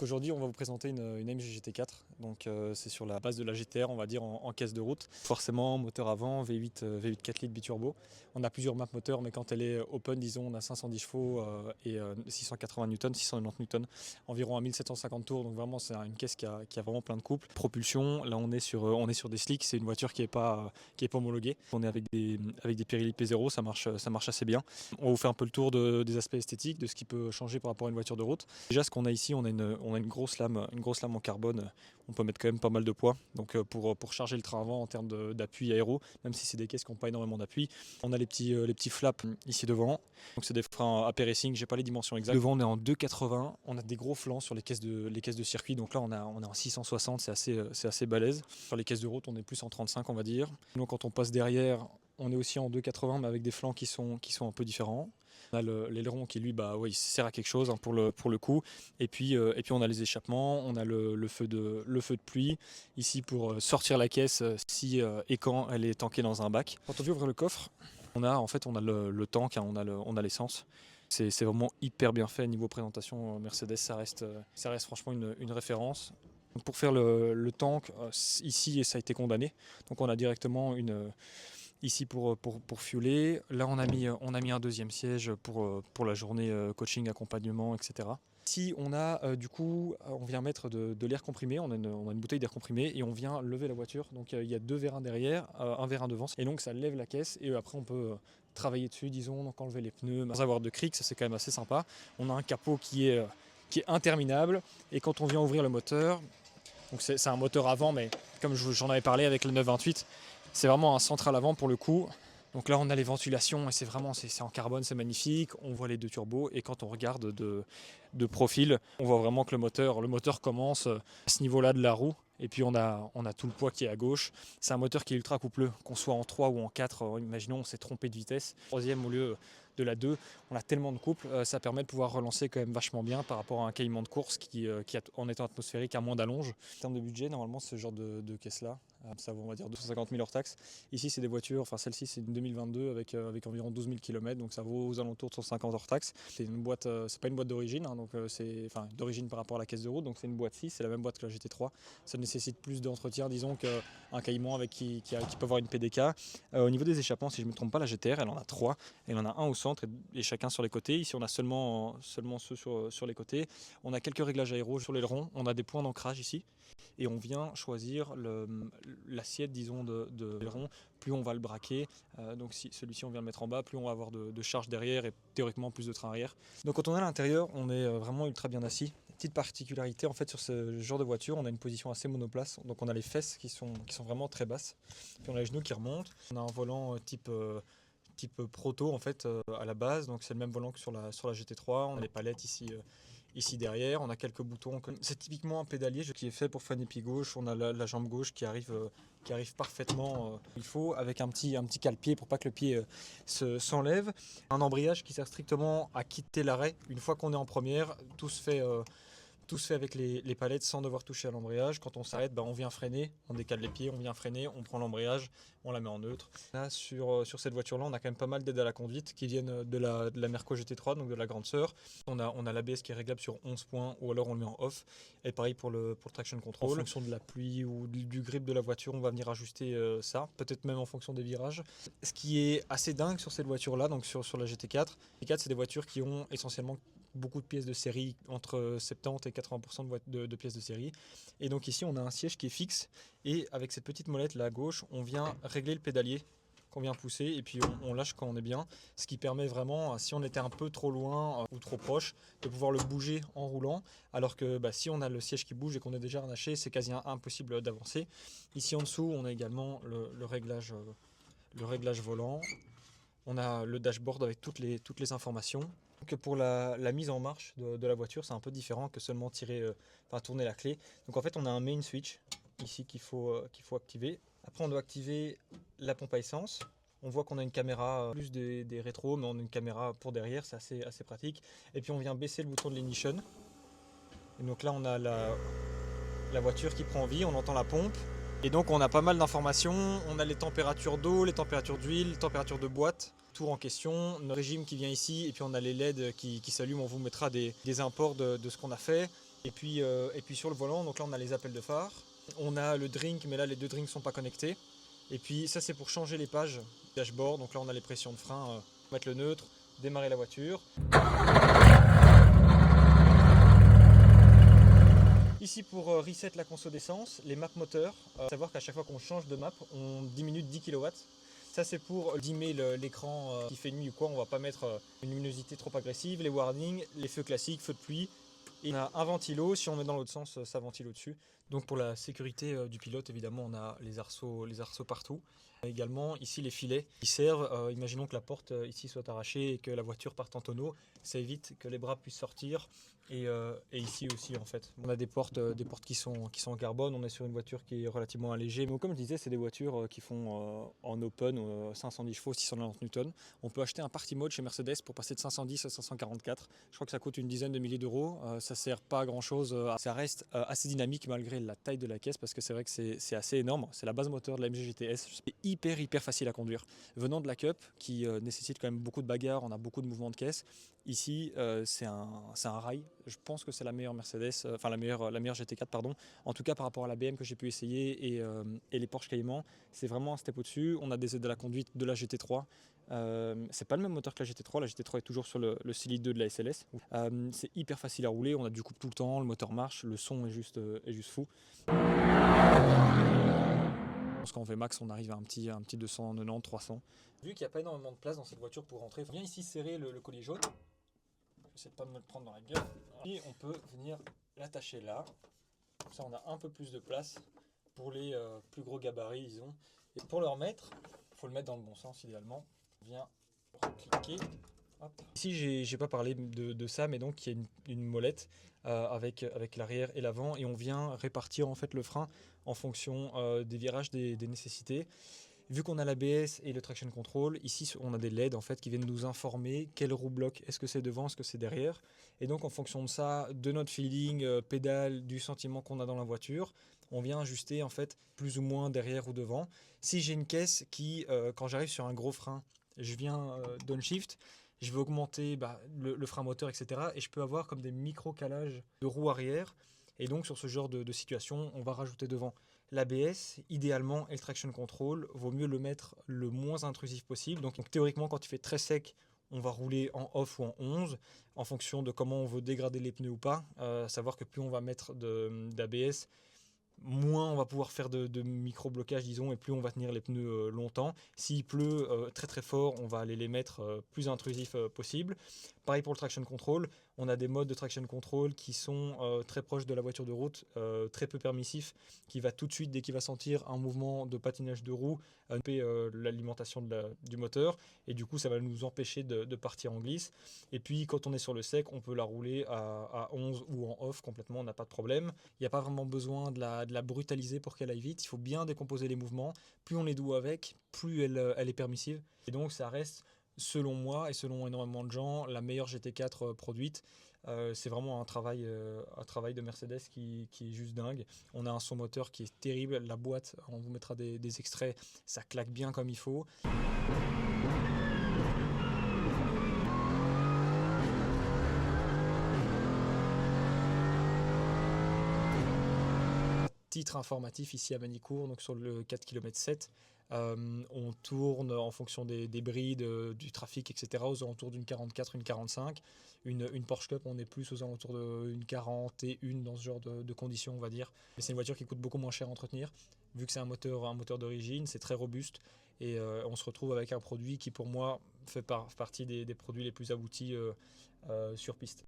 Aujourd'hui, on va vous présenter une AMG GT4. Donc, c'est sur la base de la GTR, on va dire, en caisse de route. Forcément, moteur avant, V8 4 litres biturbo. On a plusieurs maps moteurs, mais quand elle est open, disons, on a 510 chevaux et 680 Newton, 690 Newton, environ à 1750 tours. Donc, vraiment, c'est une caisse qui a vraiment plein de couples. Propulsion, là, on est sur des slicks. C'est une voiture qui est pas homologuée. On est avec des Pirelli P0, ça marche assez bien. On va vous faire un peu le tour des aspects esthétiques, de ce qui peut changer par rapport à une voiture de route. Déjà, ce qu'on a ici, on a une grosse lame en carbone. On peut mettre quand même pas mal de poids. Donc pour charger le train avant en termes d'appui aéro, même si c'est des caisses qui n'ont pas énormément d'appui. On a les petits flaps ici devant. Donc c'est des freins AP Racing, j'ai pas les dimensions exactes. Devant, on est en 2,80. On a des gros flancs sur les caisses de circuit. Donc là, on est en 660, c'est assez balèze. Sur les caisses de route, on est plus en 35, on va dire. Donc quand on passe derrière, on est aussi en 2,80, mais avec des flancs qui sont un peu différents. On a l'aileron qui lui il sert à quelque chose pour le coup. Et puis on a les échappements, on a le feu de pluie ici pour sortir la caisse si et quand elle est tankée dans un bac. Quand on vient ouvrir le coffre, on a le tank, on a l'essence. C'est vraiment hyper bien fait niveau présentation. Mercedes, ça reste franchement une référence. Donc pour faire le tank, ici ça a été condamné. Donc on a directement ici pour fueler. Là, on a mis un deuxième siège pour la journée coaching, accompagnement, etc. Ici, on a on vient mettre de l'air comprimé. On a une bouteille d'air comprimé et on vient lever la voiture. Donc, il y a deux vérins derrière, un vérin devant. Et donc, ça lève la caisse et après, on peut travailler dessus, disons, donc enlever les pneus, sans avoir de cric. Ça, c'est quand même assez sympa. On a un capot qui est interminable. Et quand on vient ouvrir le moteur, donc c'est un moteur avant, mais comme j'en avais parlé avec le 928, c'est vraiment un central avant pour le coup. Donc là, on a les ventilations et c'est en carbone, c'est magnifique. On voit les deux turbos et quand on regarde de profil, on voit vraiment que le moteur commence à ce niveau-là de la roue. Et puis on a tout le poids qui est à gauche. C'est un moteur qui est ultra coupleux, qu'on soit en 3 ou en 4, imaginons on s'est trompé de vitesse. Troisième au lieu de la 2, on a tellement de couple, ça permet de pouvoir relancer quand même vachement bien par rapport à un caillement de course qui en étant atmosphérique a moins d'allonge. En termes de budget, normalement ce genre de caisse-là, ça vaut on va dire 250 000 hors taxes. Ici c'est des voitures, enfin celle-ci c'est une 2022 avec environ 12 000 km, donc ça vaut aux alentours de 150 hors taxes. C'est une boîte, c'est pas une boîte d'origine, donc c'est d'origine par rapport à la caisse de route, donc c'est une boîte 6, c'est la même boîte que la GT3. Ça nécessite plus d'entretien, disons, qu'un caillement qui peut avoir une PDK. Au niveau des échappements, si je ne me trompe pas, la GTR, elle en a 3. Elle en a un au centre et chacun sur les côtés. Ici, on a seulement ceux sur les côtés. On a quelques réglages aéro sur l'aileron. On a des points d'ancrage ici. Et on vient choisir l'assiette, disons, de l'aileron. Plus on va le braquer, donc si celui-ci on vient le mettre en bas, plus on va avoir de charge derrière et théoriquement plus de train arrière. Donc quand on est à l'intérieur, on est vraiment ultra bien assis. Petite particularité en fait sur ce genre de voiture, on a une position assez monoplace, donc on a les fesses qui sont vraiment très basses, puis on a les genoux qui remontent. On a un volant type proto en fait à la base, donc c'est le même volant que sur la GT3. On a les palettes ici derrière, on a quelques boutons. C'est typiquement un pédalier qui est fait pour freiner pied gauche. On a la jambe gauche qui arrive parfaitement il faut, avec un petit cale-pied pour pas que le pied s'enlève. Un embrayage qui sert strictement à quitter l'arrêt. Une fois qu'on est en première, tout se fait avec les palettes sans devoir toucher à l'embrayage. Quand on s'arrête, on vient freiner, on décale les pieds, on vient freiner, on prend l'embrayage, on la met en neutre. Là, sur cette voiture-là, on a quand même pas mal d'aides à la conduite qui viennent de la Merco GT3, donc de la grande sœur. On a l'ABS qui est réglable sur 11 points ou alors on le met en off. Et pareil pour le traction control. En fonction de la pluie ou du grip de la voiture, on va venir ajuster ça, peut-être même en fonction des virages. Ce qui est assez dingue sur cette voiture-là, donc sur la GT4, les 4 c'est des voitures qui ont essentiellement beaucoup de pièces de série, entre 70 et 80% de pièces de série. Et donc ici, on a un siège qui est fixe. Et avec cette petite molette là à gauche, on vient régler le pédalier qu'on vient pousser. Et puis on lâche quand on est bien. Ce qui permet vraiment, si on était un peu trop loin ou trop proche, de pouvoir le bouger en roulant. Alors que si on a le siège qui bouge et qu'on est déjà harnaché, c'est quasi impossible d'avancer. Ici en dessous, on a également le réglage volant. On a le dashboard avec toutes les informations. Donc pour la mise en marche de la voiture, c'est un peu différent que seulement tourner la clé. Donc en fait, on a un main switch ici qu'il faut activer. Après, on doit activer la pompe à essence. On voit qu'on a une caméra, plus des rétros, mais on a une caméra pour derrière, c'est assez pratique. Et puis on vient baisser le bouton de l'ignition. Et donc là, on a la voiture qui prend vie, on entend la pompe. Et donc on a pas mal d'informations, on a les températures d'eau, les températures d'huile, les températures de boîte, tout en question, notre régime qui vient ici, et puis on a les LED qui s'allument, on vous mettra des imports de ce qu'on a fait. Et puis sur le volant, donc là on a les appels de phare. On a le drink, mais là les deux drinks ne sont pas connectés. Et puis ça c'est pour changer les pages dashboard. Donc là on a les pressions de frein, mettre le neutre, démarrer la voiture. Ici pour reset la conso d'essence, les maps moteurs, savoir qu'à chaque fois qu'on change de map, on diminue de 10 kW. Ça c'est pour dimmer l'écran qui fait nuit ou quoi, on va pas mettre une luminosité trop agressive, les warnings, les feux classiques, feux de pluie. Et on a un ventilo, si on met dans l'autre sens, ça ventile au-dessus. Donc pour la sécurité du pilote, évidemment, on a les arceaux partout. Également, ici, les filets qui servent. Imaginons que la porte ici soit arrachée et que la voiture parte en tonneau. Ça évite que les bras puissent sortir. Et ici aussi, en fait. On a des portes qui sont en carbone. On est sur une voiture qui est relativement allégée. Mais comme je disais, c'est des voitures qui font en open 510 chevaux, 690 Nm. On peut acheter un party mode chez Mercedes pour passer de 510 à 544. Je crois que ça coûte une dizaine de milliers d'euros. Ça sert pas à grand chose. Ça reste assez dynamique malgré la taille de la caisse parce que c'est vrai que c'est assez énorme. C'est la base moteur de la MG GTS. C'est hyper facile à conduire. Venant de la Cup qui nécessite quand même beaucoup de bagarres, on a beaucoup de mouvements de caisse. Ici, c'est un rail. Je pense que c'est la meilleure Mercedes, enfin la meilleure GT4, pardon. En tout cas, par rapport à la BM que j'ai pu essayer et les Porsche Cayman, c'est vraiment un step au-dessus. On a des aides à la conduite de la GT3. C'est pas le même moteur que la GT3. La GT3 est toujours sur le cylindre 2 de la SLS. C'est hyper facile à rouler. On a du couple tout le temps. Le moteur marche. Le son est juste fou. Quand on fait max, on arrive à un petit 290, 300. Vu qu'il n'y a pas énormément de place dans cette voiture pour rentrer, on vient ici serrer le collier jaune. J'essaie de pas me le prendre dans la gueule. Et on peut venir l'attacher là. Comme ça, on a un peu plus de place pour les plus gros gabarits, disons. Et pour le remettre, il faut le mettre dans le bon sens idéalement. On vient recliquer. Hop. Ici, j'ai pas parlé de ça, mais donc il y a une molette avec l'arrière et l'avant, et on vient répartir en fait le frein en fonction des virages, des nécessités. Vu qu'on a l'ABS et le traction control, ici on a des LED en fait qui viennent nous informer quelle roue bloque, est-ce que c'est devant, est-ce que c'est derrière. Et donc en fonction de ça, de notre feeling, pédale, du sentiment qu'on a dans la voiture, on vient ajuster en fait plus ou moins derrière ou devant. Si j'ai une caisse qui, quand j'arrive sur un gros frein, je viens downshift, je vais augmenter le frein moteur, etc. Et je peux avoir comme des micro-calages de roue arrière. Et donc sur ce genre de situation, on va rajouter devant. L'ABS, idéalement, et le traction control, vaut mieux le mettre le moins intrusif possible. Donc théoriquement, quand il fait très sec, on va rouler en off ou en 11, en fonction de comment on veut dégrader les pneus ou pas. Savoir que plus on va mettre d'ABS, moins on va pouvoir faire de micro-blocage, disons, et plus on va tenir les pneus longtemps. S'il pleut très fort, on va aller les mettre plus intrusifs possible. Pareil pour le traction control, on a des modes de traction control qui sont très proches de la voiture de route, très peu permissifs, qui va tout de suite, dès qu'il va sentir un mouvement de patinage de roue, couper l'alimentation du moteur, et du coup ça va nous empêcher de partir en glisse. Et puis quand on est sur le sec, on peut la rouler à 11 ou en off complètement, on n'a pas de problème. Il n'y a pas vraiment besoin de la brutaliser pour qu'elle aille vite, il faut bien décomposer les mouvements. Plus on est doux avec, plus elle est permissive. Et donc ça reste, selon moi et selon énormément de gens, la meilleure GT4 produite. C'est vraiment un travail de Mercedes qui est juste dingue. On a un son moteur qui est terrible, la boîte, on vous mettra des extraits, ça claque bien comme il faut. Titre informatif ici à Manicourt, donc sur le 4 km 7. On tourne en fonction des brides, du trafic, etc. aux alentours d'une 44, une 45. Une Porsche Cup, on est plus aux alentours d'une 41 dans ce genre de conditions, on va dire. Mais c'est une voiture qui coûte beaucoup moins cher à entretenir, vu que c'est un moteur d'origine, c'est très robuste. Et on se retrouve avec un produit qui, pour moi, fait partie des produits les plus aboutis sur piste.